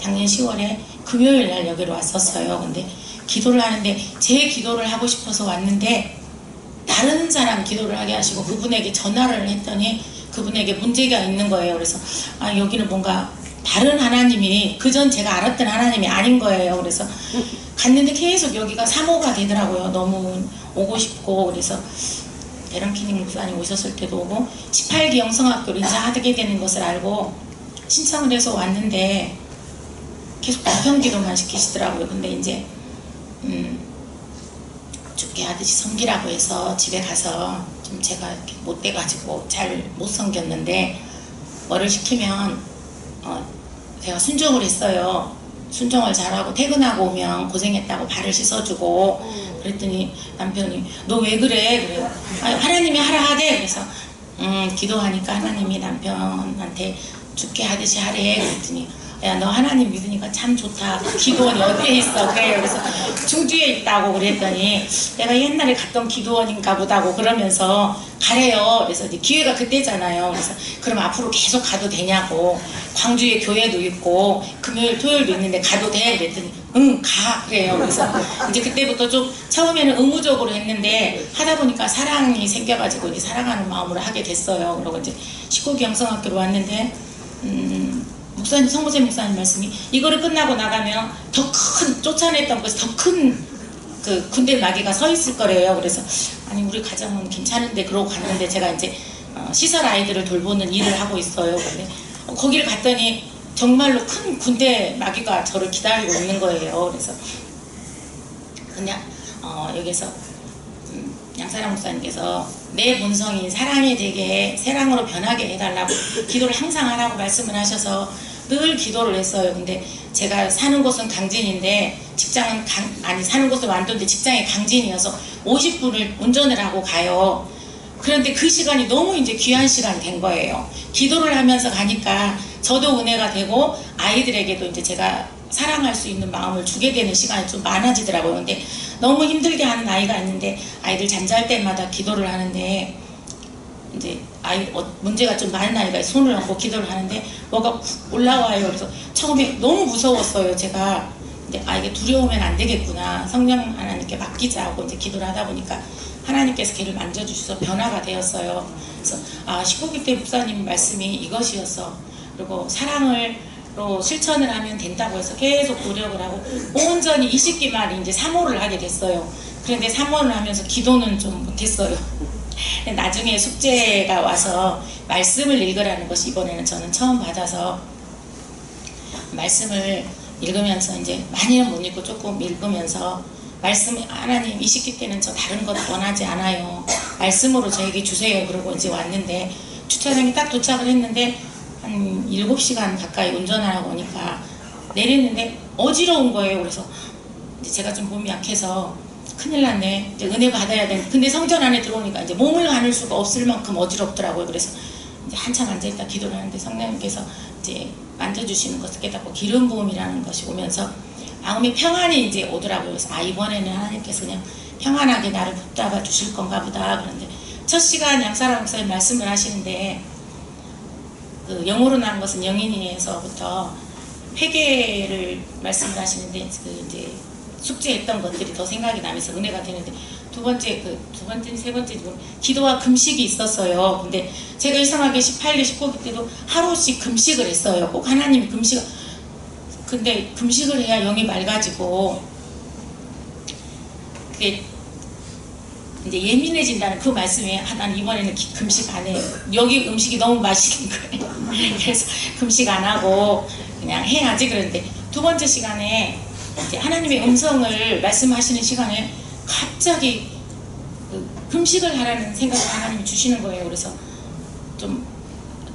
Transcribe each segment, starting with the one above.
작년 10월에 금요일 날 여기로 왔었어요. 근데 기도를 하는데 제 기도를 하고 싶어서 왔는데 다른 사람 기도를 하게 하시고 그분에게 전화를 했더니 그분에게 문제가 있는 거예요. 그래서 아, 여기는 뭔가 다른 하나님이 그전 제가 알았던 하나님이 아닌 거예요. 그래서 갔는데 계속 여기가 사모가 되더라고요. 너무 오고 싶고. 그래서 베런키님 목사님 오셨을 때도 오고 18기 영성학교를 인사하게 되는 것을 알고 신청을 해서 왔는데 계속 불평기도만 시키시더라고요. 근데 이제 죽게 하듯이 섬기라고 해서 집에 가서 좀 제가 이렇게 못돼가지고 잘 못 섬겼는데 뭐를 시키면 제가 순종을 했어요. 순종을 잘하고 퇴근하고 오면 고생했다고 발을 씻어주고 그랬더니 남편이 너 왜 그래? 그래요. 아니, 하나님이 하라 하대. 그래서 기도하니까 하나님이 남편한테 죽게 하듯이 하래. 그랬더니 야, 너 하나님 믿으니까 참 좋다. 기도원이 어디에 있어? 그래요. 그래서 중주에 있다고 그랬더니 내가 옛날에 갔던 기도원인가 보다고 그러면서 가래요. 그래서 이제 기회가 그때잖아요. 그래서 그럼 앞으로 계속 가도 되냐고. 광주에 교회도 있고 금요일 토요일도 있는데 가도 돼? 그랬더니 응, 가. 그래요. 그래서 이제 그때부터 좀 처음에는 의무적으로 했는데 하다 보니까 사랑이 생겨가지고 이제 사랑하는 마음으로 하게 됐어요. 그리고 이제 19기 영성학교로 왔는데 목사님, 성모세 목사님 말씀이 이거를 끝나고 나가면 더 큰, 쫓아냈던 것이 더 큰 그 군대 마귀가 서 있을 거래요. 그래서 아니 우리 가정은 괜찮은데 그러고 갔는데 제가 이제 시설 아이들을 돌보는 일을 하고 있어요. 근데 거기를 갔더니 정말로 큰 군대 마귀가 저를 기다리고 있는 거예요. 그래서 그냥 여기서 양사랑 목사님께서 내 본성이 사랑이 되게 사랑으로 변하게 해달라고 기도를 항상 하라고 말씀을 하셔서 늘 기도를 했어요. 근데 제가 사는 곳은 강진인데 직장은 사는 곳은 완도인데 직장이 강진이어서 50분을 운전을 하고 가요. 그런데 그 시간이 너무 이제 귀한 시간이 된 거예요. 기도를 하면서 가니까 저도 은혜가 되고 아이들에게도 이제 제가 사랑할 수 있는 마음을 주게 되는 시간이 좀 많아지더라고요. 근데 너무 힘들게 하는 아이가 있는데 아이들 잠잘 때마다 기도를 하는데 이제 문제가 좀 많은 아이가 손을 얹고 기도를 하는데 뭐가 훅 올라와요. 그래서 처음에 너무 무서웠어요. 제가 근데 이게 두려우면 안 되겠구나. 성령 하나님께 맡기자고 이제 기도를 하다 보니까 하나님께서 걔를 만져주셔서 변화가 되었어요. 그래서 19기 때 목사님 말씀이 이것이었어. 그리고 사랑으로 실천을 하면 된다고 해서 계속 노력을 하고 온전히 20기만 이제 사모를 하게 됐어요. 그런데 사모를 하면서 기도는 좀 못했어요. 나중에 숙제가 와서 말씀을 읽으라는 것이 이번에는 저는 처음 받아서 말씀을 읽으면서 이제 많이는 못 읽고 조금 읽으면서 말씀 하나님 20기 때는 저 다른 것 원하지 않아요. 말씀으로 저에게 주세요. 그러고 이제 왔는데 주차장에 딱 도착을 했는데 한 7시간 가까이 운전하고 오니까 내렸는데 어지러운 거예요. 그래서 이제 제가 좀 몸이 약해서 큰일 났네. 이제 은혜 받아야 돼. 근데 성전 안에 들어오니까 이제 몸을 가눌 수가 없을 만큼 어지럽더라고요. 그래서 이제 한참 앉아있다 기도를 하는데 성령님께서 이제 만져주시는 것을 깨닫고 기름 부음이라는 것이 오면서 마음의 평안이 이제 오더라고요. 그래서 이번에는 하나님께서 그냥 평안하게 나를 붙잡아 주실 건가 보다. 그런데 첫 시간 양사랑 목사님 말씀을 하시는데 그 영으로 난 것은 영인이에서부터 회개를 말씀을 하시는데 그 이제 숙제했던 것들이 더 생각이 나면서 은혜가 되는데 세 번째 기도와 금식이 있었어요. 근데 제가 이상하게 18기 19기 때도 하루씩 금식을 했어요. 꼭 하나님이 근데 금식을 해야 영이 맑아지고 그게 이제 예민해진다는 그 말씀에 난 이번에는 금식 안 해요. 여기 음식이 너무 맛있는 거예요. 그래서 금식 안 하고 그냥 해야지. 그런데 두 번째 시간에 이제 하나님의 음성을 말씀하시는 시간에 갑자기 금식을 하라는 생각을 하나님이 주시는 거예요. 그래서 좀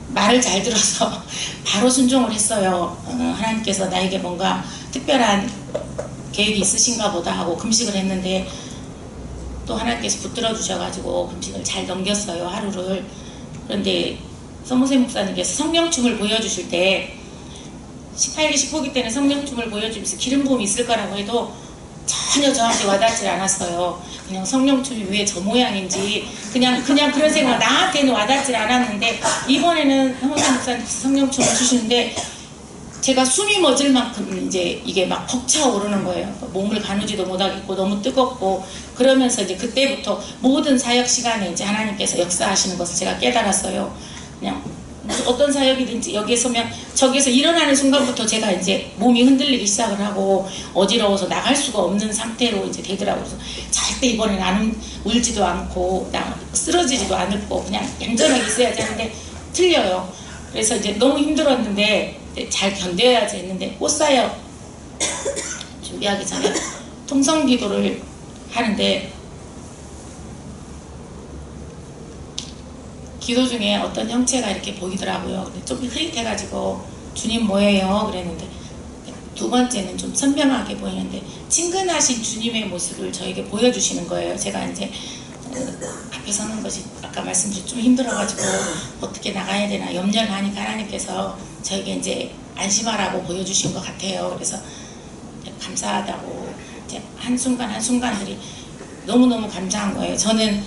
말을 잘 들어서 바로 순종을 했어요. 하나님께서 나에게 뭔가 특별한 계획이 있으신가 보다 하고 금식을 했는데 또 하나님께서 붙들어 주셔가지고 금식을 잘 넘겼어요. 하루를. 그런데 성모세 목사님께서 성령춤을 보여주실 때 18기 19기 때는 성령춤을 보여주면서 기름 부음이 있을 거라고 해도 전혀 저한테 와닿지 않았어요. 그냥 성령춤이 왜 저 모양인지 그냥 그런 생각, 나한테는 와닿지 않았는데 이번에는 성모세 목사님께서 성령춤을 주시는데 제가 숨이 멎을 만큼 이제 이게 막 벅차오르는 거예요. 몸을 가누지도 못하겠고 너무 뜨겁고 그러면서 이제 그때부터 모든 사역 시간에 이제 하나님께서 역사하시는 것을 제가 깨달았어요. 그냥 어떤 사역이든지 여기에 서면 저기에서 일어나는 순간부터 제가 이제 몸이 흔들리기 시작을 하고 어지러워서 나갈 수가 없는 상태로 이제 되더라고요. 그래서 절대 이번엔 안 울지도 않고 쓰러지지도 않고 그냥 얌전하게 있어야지 하는데 틀려요. 그래서 이제 너무 힘들었는데 잘 견뎌야지 했는데 꽃사역 준비하기 전에 통성기도를 하는데 기도 중에 어떤 형체가 이렇게 보이더라고요. 근데 좀 흐릿해가지고 주님 뭐예요? 그랬는데 두 번째는 좀 선명하게 보이는데 친근하신 주님의 모습을 저에게 보여주시는 거예요. 제가 이제 앞에 서는 것이 아까 말씀드린 좀 힘들어가지고 어떻게 나가야 되나 염려를 하니까 하나님께서 저에게 이제 안심하라고 보여주신 것 같아요. 그래서 감사하다고 이제 한순간 한순간들이 너무너무 감사한 거예요. 저는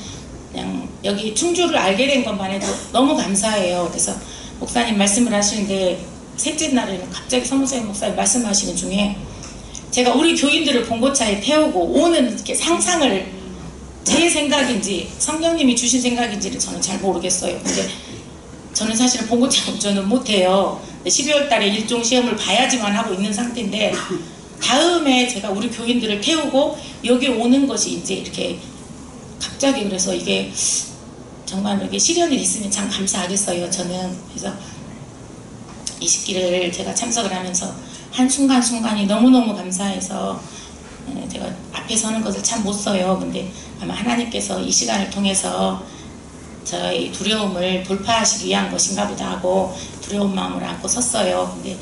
그냥 여기 충주를 알게 된 것만 해도 너무 감사해요. 그래서 목사님 말씀을 하시는데 셋째 날에는 갑자기 서무사님 목사님 말씀하시는 중에 제가 우리 교인들을 봉고차에 태우고 오는 이렇게 상상을 제 생각인지 성령님이 주신 생각인지는 저는 잘 모르겠어요. 근데 저는 사실은 봉고차 운전은 못해요. 12월 달에 일종 시험을 봐야지만 하고 있는 상태인데 다음에 제가 우리 교인들을 태우고 여기 오는 것이 이제 이렇게 갑자기 그래서 이게 정말 이렇게 시련이 있으면 참 감사하겠어요. 저는 그래서 이 식기를 제가 참석을 하면서 한순간순간이 너무너무 감사해서 제가 앞에 서는 것을 참 못 써요. 근데 아마 하나님께서 이 시간을 통해서 저의 두려움을 돌파하시기 위한 것인가 보다 하고 두려운 마음을 안고 섰어요. 근데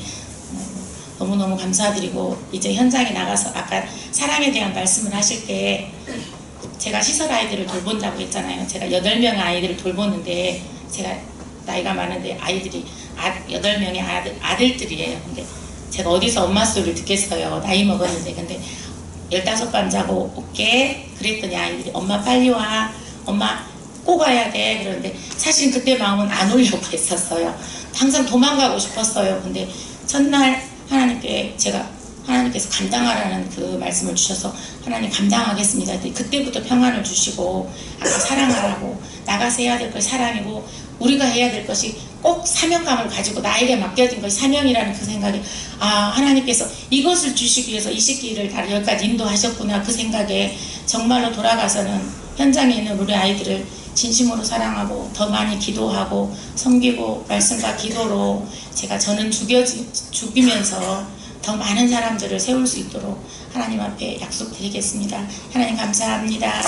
너무너무 감사드리고 이제 현장에 나가서 아까 사랑에 대한 말씀을 하실 때 제가 시설 아이들을 돌본다고 했잖아요. 제가 8명의 아이들을 돌보는데 제가 나이가 많은데 아이들이 8명의 아들들이에요. 근데 제가 어디서 엄마 소리를 듣겠어요. 나이 먹었는데. 근데 15밤 자고 올게 그랬더니 아이들이 엄마 빨리 와. 엄마 꼭 와야 돼. 그런데 사실 그때 마음은 안 오려고 했었어요. 항상 도망가고 싶었어요. 근데 첫날 하나님께서 감당하라는 그 말씀을 주셔서 하나님 감당하겠습니다. 그때부터 평안을 주시고 아까 사랑하라고 나가서 해야 될 것이 사랑이고 우리가 해야 될 것이 꼭 사명감을 가지고 나에게 맡겨진 것이 사명이라는 그 생각에 하나님께서 이것을 주시기 위해서 이 시기를 다 여기까지 인도하셨구나 그 생각에 정말로 돌아가서는 현장에 있는 우리 아이들을 진심으로 사랑하고 더 많이 기도하고 섬기고 말씀과 기도로 저는 죽이면서 더 많은 사람들을 세울 수 있도록 하나님 앞에 약속드리겠습니다. 하나님 감사합니다.